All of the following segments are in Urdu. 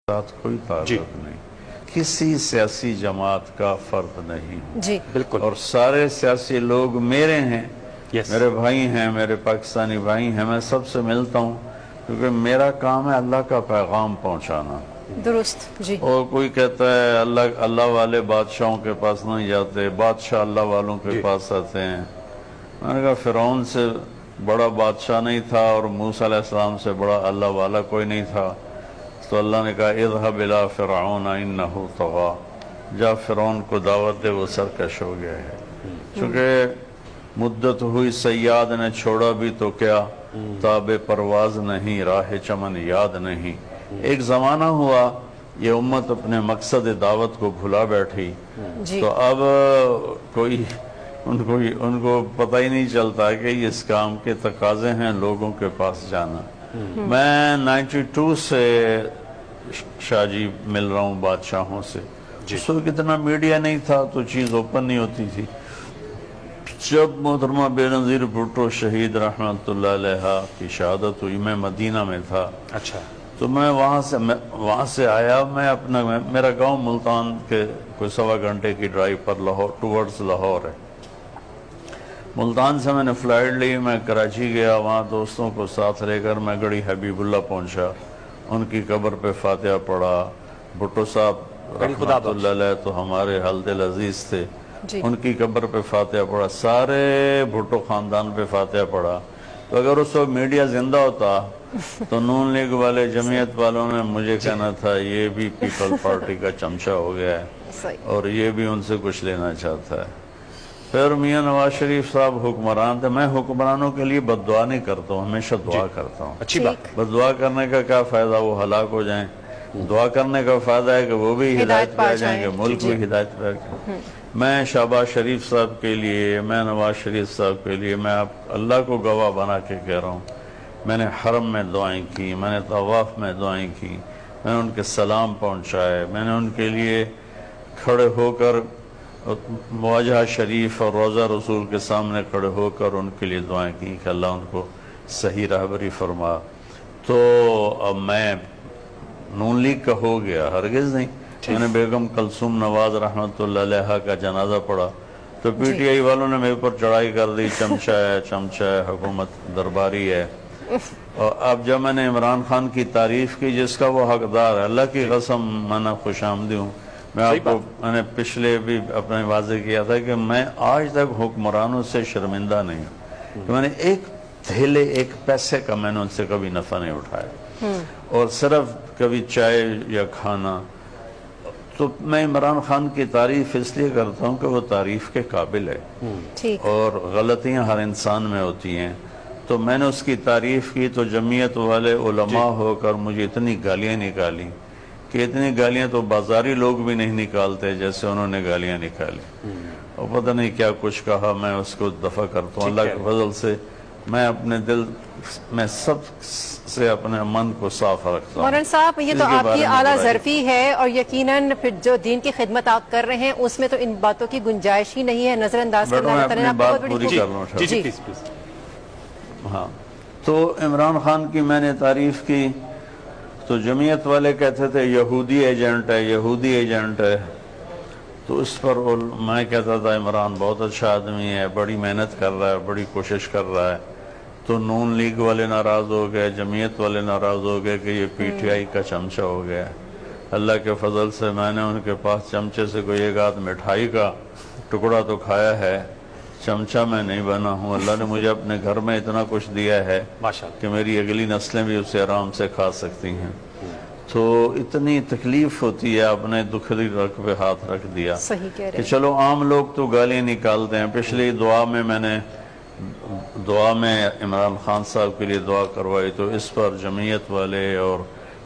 ساتھ کوئی تعلق نہیں، کسی سیاسی جماعت کا فرد نہیں ہوں جی بالکل. اور سارے سیاسی لوگ میرے ہیں، Yes. میرے بھائی ہیں، میرے پاکستانی بھائی ہیں، میں سب سے ملتا ہوں کیونکہ میرا کام ہے اللہ کا پیغام پہنچانا. درست. جی اور کوئی کہتا ہے اللہ والے بادشاہوں کے پاس نہیں جاتے، بادشاہ اللہ والوں کے پاس آتے ہیں. میں نے کہا فرعون سے بڑا بادشاہ نہیں تھا اور موسیٰ علیہ السلام سے بڑا اللہ والا کوئی نہیں تھا. تو اللہ نے کہا اذهب الى فرعون انه طغى، جا فرعون کو دعوت دے، وہ سرکش ہو گیا ہے. چونکہ مدت ہوئی صیاد نے چھوڑا بھی تو کیا، تاب پرواز نہیں، راہ چمن یاد نہیں. ایک زمانہ ہوا یہ امت اپنے مقصد دعوت کو بھلا بیٹھی، جی تو اب کوئی ان کو پتہ ہی نہیں چلتا کہ اس کام کے تقاضے ہیں لوگوں کے پاس جانا. میں 92 سے شاہ جی مل رہا ہوں بادشاہوں سے. اس وقت اتنا میڈیا نہیں تھا تو چیز اوپن نہیں ہوتی تھی. جب محترمہ بے نظیر بھٹو شہید رحمت اللہ علیہ کی شہادت ہوئی، میں مدینہ میں تھا. اچھا. تو میں وہاں سے آیا. میرا گاؤں ملتان کے کوئی 1.25 گھنٹے کی ڈرائیو پر ٹورڈز لاہور ہے. ملتان سے میں نے فلائٹ لی، میں کراچی گیا، وہاں دوستوں کو ساتھ لے کر میں گڑی حبیب اللہ پہنچا. ان کی قبر پہ فاتحہ پڑھا. بھٹو صاحب رحمت اللہ علیہ تو ہمارے حال دل عزیز تھے، ان کی قبر پہ فاتحہ پڑھا. سارے بھٹو خاندان پہ فاتحہ پڑھا. تو اگر اس وقت میڈیا زندہ ہوتا تو نون لیگ والے، جمعیت والوں نے مجھے کہنا تھا یہ بھی پیپل پارٹی کا چمچہ ہو گیا ہے اور یہ بھی ان سے کچھ لینا چاہتا ہے. پھر میاں نواز شریف صاحب حکمران تھے. میں حکمرانوں کے لیے بد دعا نہیں کرتا ہوں، ہمیشہ دعا کرتا ہوں. اچھی بات. بد دعا کرنے کا کیا فائدہ، وہ ہلاک ہو جائیں. دعا کرنے کا فائدہ ہے کہ وہ بھی ہدایت پہ آ جائیں گے، ملک بھی ہدایت پہ آ جائیں. میں شہباز شریف صاحب کے لیے، میں نواز شریف صاحب کے لیے، میں اللہ کو گواہ بنا کے کہہ رہا ہوں، میں نے حرم میں دعائیں کی، میں نے طواف میں دعائیں کی، میں نے ان کے سلام پہنچائے، میں نے ان کے لیے کھڑے ہو کر مواجہ شریف اور روضہ رسول کے سامنے کھڑے ہو کر ان کے لیے دعائیں کی کہ اللہ ان کو صحیح راہبری فرما. تو اب میں نون لیگ کا ہو گیا؟ ہرگز نہیں. میں نے بیگم کلثوم نواز رحمت اللہ علیہ کا جنازہ پڑھا تو پی ٹی آئی والوں نے میرے پر چڑھائی کر دی، چمچہ ہے، حکومت درباری ہے. اور اب جب میں نے عمران خان کی تعریف کی جس کا وہ حقدار ہے، اللہ کی قسم میں نے خوش آمدی ہوں. میں نے پچھلے بھی اپنے واضح کیا تھا کہ میں آج تک حکمرانوں سے شرمندہ نہیں ہوں. میں نے ایک تھیلے ایک پیسے کا میں نے ان سے کبھی نفع نہیں اٹھایا، اور صرف کبھی چائے یا کھانا. تو میں عمران خان کی تعریف اس لیے کرتا ہوں کہ وہ تعریف کے قابل ہے، اور غلطیاں ہر انسان میں ہوتی ہیں. تو میں نے اس کی تعریف کی تو جمعیت والے علماء ہو کر مجھے اتنی گالیاں نکالی کہ اتنی گالیاں تو بازاری لوگ بھی نہیں نکالتے جیسے انہوں نے گالیاں نکالی. اور پتہ نہیں کیا کچھ کہا. میں اس کو دفع کرتا ہوں اللہ کے فضل سے. میں اپنے دل میں سب سے اپنے من کو صاف رکھتا ہوں. مولانا صاحب یہ تو آپ کی اعلیٰ ظرفی ہے، اور یقیناً پھر جو دین کی خدمت آپ کر رہے ہیں اس میں تو ان باتوں کی گنجائش ہی نہیں ہے. نظر انداز کرنا میں اپنی بات پوری کر لوں. جی پلیز. ہاں، تو عمران خان کی میں نے تعریف کی تو جمعیت والے کہتے تھے یہودی ایجنٹ ہے، یہودی ایجنٹ ہے. تو اس پر میں کہتا تھا عمران بہت اچھا آدمی ہے، بڑی محنت کر رہا ہے، بڑی کوشش کر رہا ہے. تو نون لیگ والے ناراض ہو گئے، جمعیت والے ناراض ہو گئے کہ یہ پی ٹی آئی کا چمچہ ہو گیا. اللہ کے فضل سے میں نے ان کے پاس چمچے سے کوئی ایک آدھ مٹھائی کا ٹکڑا تو کھایا ہے، چمچہ میں نہیں بنا ہوں. اللہ نے مجھے اپنے گھر میں اتنا کچھ دیا ہے کہ میری اگلی نسلیں بھی اسے آرام سے کھا سکتی ہیں. تو اتنی تکلیف ہوتی ہے، اپنے دکھلی رگ پہ ہاتھ رکھ دیا کہ چلو عام لوگ تو گالیاں نکالتے ہیں. پچھلی دعا میں میں نے عمران خان صاحب کے لیے دعا کروائی تو اس پر جمعیت والے اور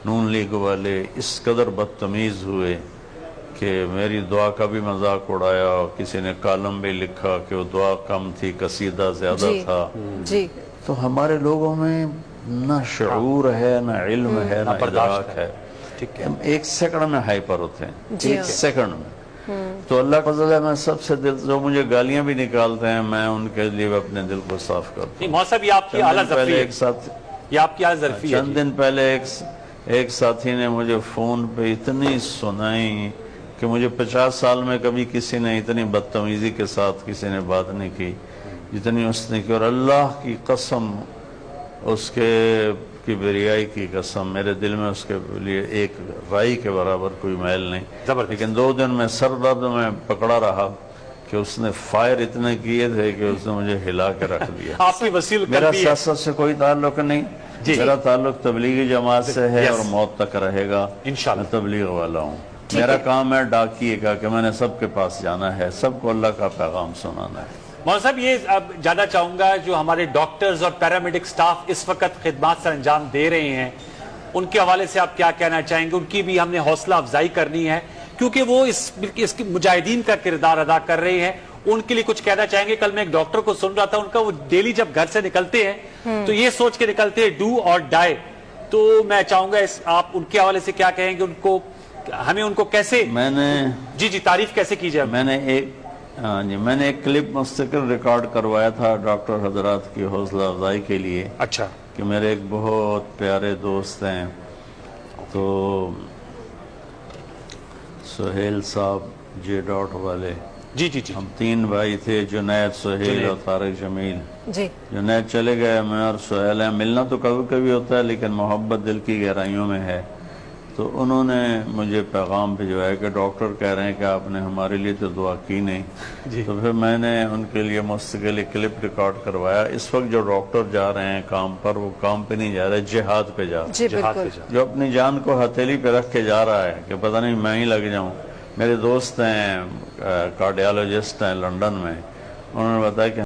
نون لیگ والے اس قدر بدتمیز ہوئے کہ میری دعا کا بھی مذاق اڑایا. اور کسی نے کالم بھی لکھا کہ وہ دعا کم تھی، قصیدہ زیادہ تھا. تو ہمارے لوگوں میں نہ شعور ہے، نہ علم ہے، نہ ادراک ہے. ایک سیکنڈ میں ہائپر ہوتے ہیں، ایک سیکنڈ میں. تو اللہ کا فضل ہے، میں سب سے دل جو مجھے گالیاں بھی نکالتے ہیں میں ان کے لیے اپنے دل کو صاف کرتا ہوں. یہ آپ کی اعلیٰ ظرفی ہے. چند دن پہلے ایک ساتھی نے مجھے فون پہ اتنی سنائی کہ مجھے 50 سال میں کبھی کسی نے اتنی بدتمیزی کے ساتھ کسی نے بات نہیں کی جتنی اس نے کی، اور اللہ کی قسم اس کے کبریائی کی قسم میرے دل میں اس کے لیے ایک رائی کے برابر کوئی میل نہیں، لیکن 2 دن میں سر درد میں پکڑا رہا کہ اس نے فائر اتنے کیے تھے کہ اس نے مجھے ہلا کے رکھ دیا۔ آپ کی وسیل میرا سیاست سے کوئی تعلق نہیں، میرا تعلق تبلیغی جماعت سے ہے اور موت تک رہے گا۔ انشاءاللہ میں تبلیغ والا ہوں، میرا کام ہے ڈاکیے کا کہ میں نے سب کے پاس جانا ہے، سب کو اللہ کا پیغام سنانا ہے۔ مولانا صاحب یہ اب جاننا چاہوں گا جو ہمارے ڈاکٹرز اور پیرامیڈک سٹاف اس وقت خدمات سر انجام دے رہے ہیں ان کے حوالے سے آپ کیا کہنا چاہیں گے؟ ان کی بھی ہم نے حوصلہ افزائی کرنی ہے کیونکہ وہ اس کی مجاہدین کا کردار ادا کر رہے ہیں، ان کے لیے کچھ کہنا چاہیں گے؟ کل میں ایک ڈاکٹر کو سن رہا تھا، ان کا وہ ڈیلی جب گھر سے نکلتے ہیں تو یہ سوچ کے نکلتے ہیں ڈو اور ڈائی، تو میں چاہوں گا آپ ان کے حوالے سے کیا کہیں گے؟ ان کو ہمیں ان کو کیسے جی تعریف کیسے کی جائے؟ میں نے ایک کلپ مستقل ریکارڈ کروایا تھا ڈاکٹر حضرات کی حوصلہ افزائی کے لیے، اچھا، کہ میرے ایک بہت پیارے دوست ہیں، تو سہیل صاحب جے ڈاٹ والے، جی ہم 3 بھائی تھے، جنید، سہیل اور طارق جمیل۔ جی جنید چلے گئے، میں اور سہیل ہیں، ملنا تو کبھی کبھی ہوتا ہے لیکن محبت دل کی گہرائیوں میں ہے۔ تو انہوں نے مجھے پیغام بھجوایا کہ ڈاکٹر کہہ رہے ہیں کہ آپ نے ہمارے لیے تو دعا کی نہیں، تو پھر میں نے ان کے لیے مستقل کلپ ریکارڈ کروایا۔ اس وقت جو ڈاکٹر جا رہے ہیں کام پر، وہ کام پہ نہیں جا رہے، جہاد پہ جا رہے ہیں، جو اپنی جان کو ہتھیلی پہ رکھ کے جا رہا ہے کہ پتہ نہیں میں ہی لگ جاؤں۔ میرے دوست ہیں کارڈیالوجسٹ ہیں لندن میں، انہوں نے بتایا کہ